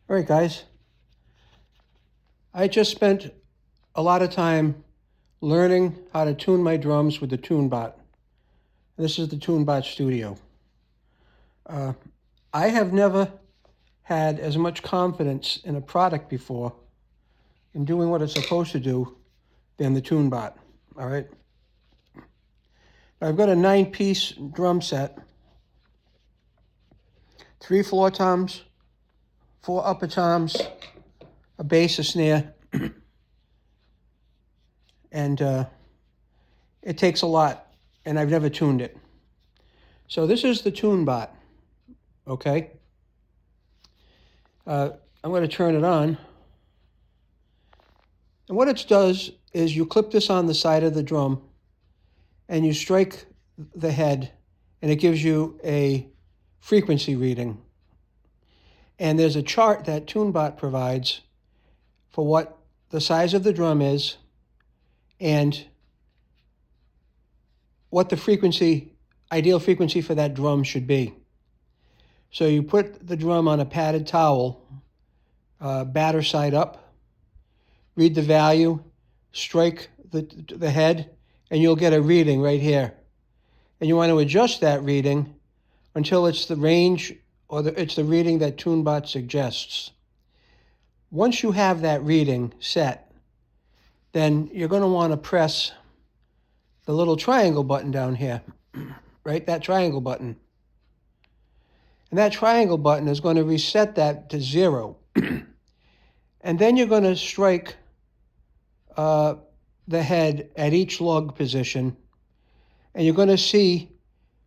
All right, guys. I just spent a lot of time learning how to tune my drums with the TuneBot. This is the TuneBot Studio. I have never had as much confidence in a product before in doing what it's supposed to do than the TuneBot. All right. I've got a 9-piece drum set, 3 floor toms, 4 upper toms, a bass, a snare, and it takes a lot, and I've never tuned it. So this is the TuneBot, okay? I'm going to turn it on. And what it does is you clip this on the side of the drum, and you strike the head, and it gives you a frequency reading. And there's a chart that TuneBot provides for what the size of the drum is and what the frequency, ideal frequency for that drum should be. So you put the drum on a padded towel, batter side up, read the value, strike the head, and you'll get a reading right here. And you want to adjust that reading until it's the range or it's the reading that TuneBot suggests. Once you have that reading set, then you're going to want to press the little triangle button down here, right? That triangle button. And that triangle button is going to reset that to 0. And then you're going to strike the head at each lug position, and you're going to see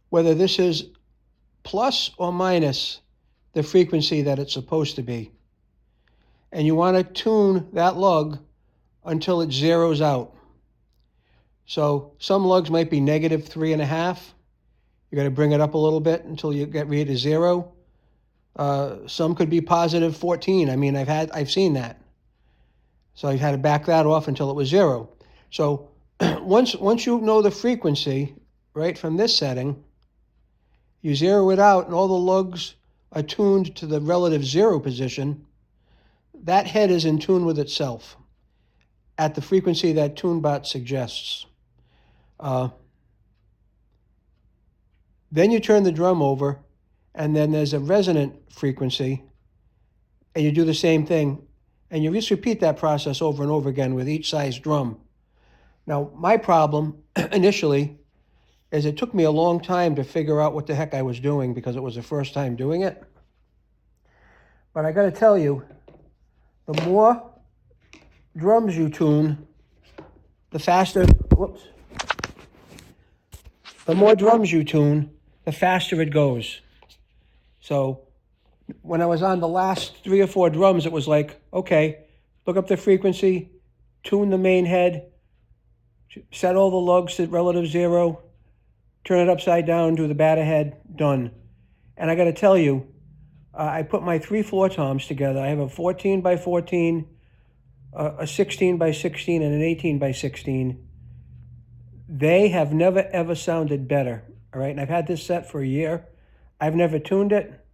whether this is plus or minus the frequency that it's supposed to be. And you want to tune that lug until it zeroes out. So some lugs might be -3.5. You got to bring it up a little bit until you get read to 0. Some could be +14. I mean, I've seen that. So I've had to back that off until it was 0. So once you know the frequency, right, from this setting, you zero it out and all the lugs are tuned to the relative 0 position. That head is in tune with itself at the frequency that TuneBot suggests. Then you turn the drum over, and then there's a resonant frequency, and you do the same thing, and you just repeat that process over and over again with each size drum. Now, my problem initially is it took me a long time to figure out what the heck I was doing because it was the first time doing it. But I got to tell you, the more drums you tune, the faster, the more drums you tune, the faster it goes. So when I was on the last 3 or 4 drums, it was like, okay, look up the frequency, tune the main head, set all the lugs to relative 0, turn it upside down, do the batter head, done. And I got to tell you, I put my 3 floor toms together. I have a 14 by 14, a 16 by 16, and an 18 by 16. They have never, ever sounded better, all right? And I've had this set for a year. I've never tuned it.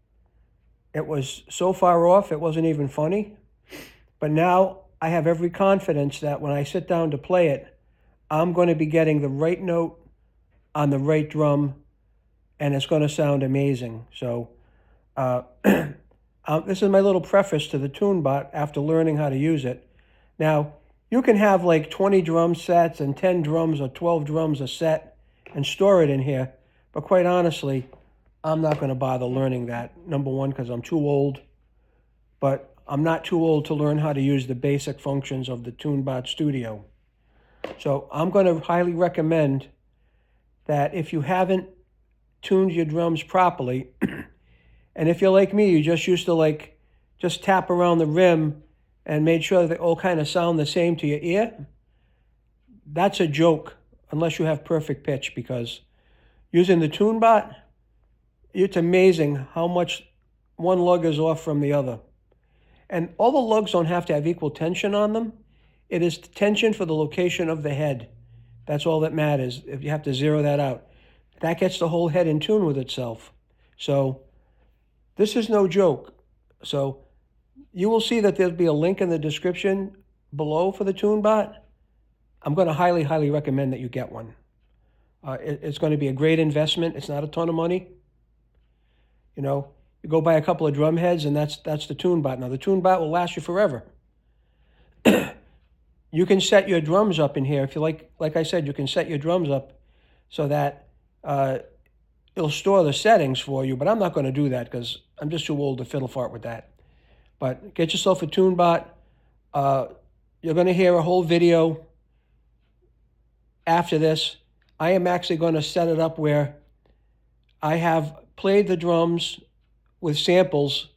It was so far off, it wasn't even funny. But now I have every confidence that when I sit down to play it, I'm going to be getting the right note on the right drum, and it's going to sound amazing. So this is my little preface to the TuneBot after learning how to use it. Now, you can have like 20 drum sets and 10 drums or 12 drums a set and store it in here. But quite honestly, I'm not going to bother learning that. Number one, because I'm too old. But I'm not too old to learn how to use the basic functions of the TuneBot Studio. So I'm going to highly recommend that if you haven't tuned your drums properly, and if you're like me, you just used to just tap around the rim and made sure they all kind of sound the same to your ear, that's a joke unless you have perfect pitch, because using the TuneBot, it's amazing how much one lug is off from the other. And all the lugs don't have to have equal tension on them. It is tension for the location of the head. That's all that matters. If you have to zero that out, that gets the whole head in tune with itself. So this is no joke. So You will see that there'll be a link in the description below for the TuneBot. I'm going to highly, highly recommend that you get one. It's going to be a great investment. It's not a ton of money. You know, you go buy a couple of drum heads, and that's the TuneBot. Now, the TuneBot will last you forever. You can set your drums up in here if you like I said, you can set your drums up so that it'll store the settings for you, but I'm not going to do that because I'm just too old to fiddle fart with that. But get yourself a TuneBot. You're going to hear a whole video after this. I am actually going to set it up where I have played the drums with samples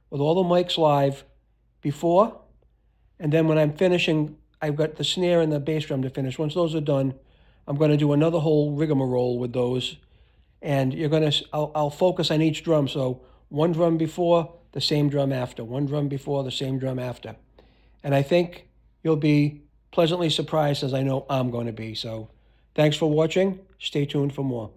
with all the mics live before, and then when I'm finishing, I've got the snare and the bass drum to finish. Once those are done, I'm going to do another whole rigmarole with those, and I'll focus on each drum. So one drum before, the same drum after. One drum before, the same drum after. And I think you'll be pleasantly surprised, as I know I'm going to be. So thanks for watching. Stay tuned for more.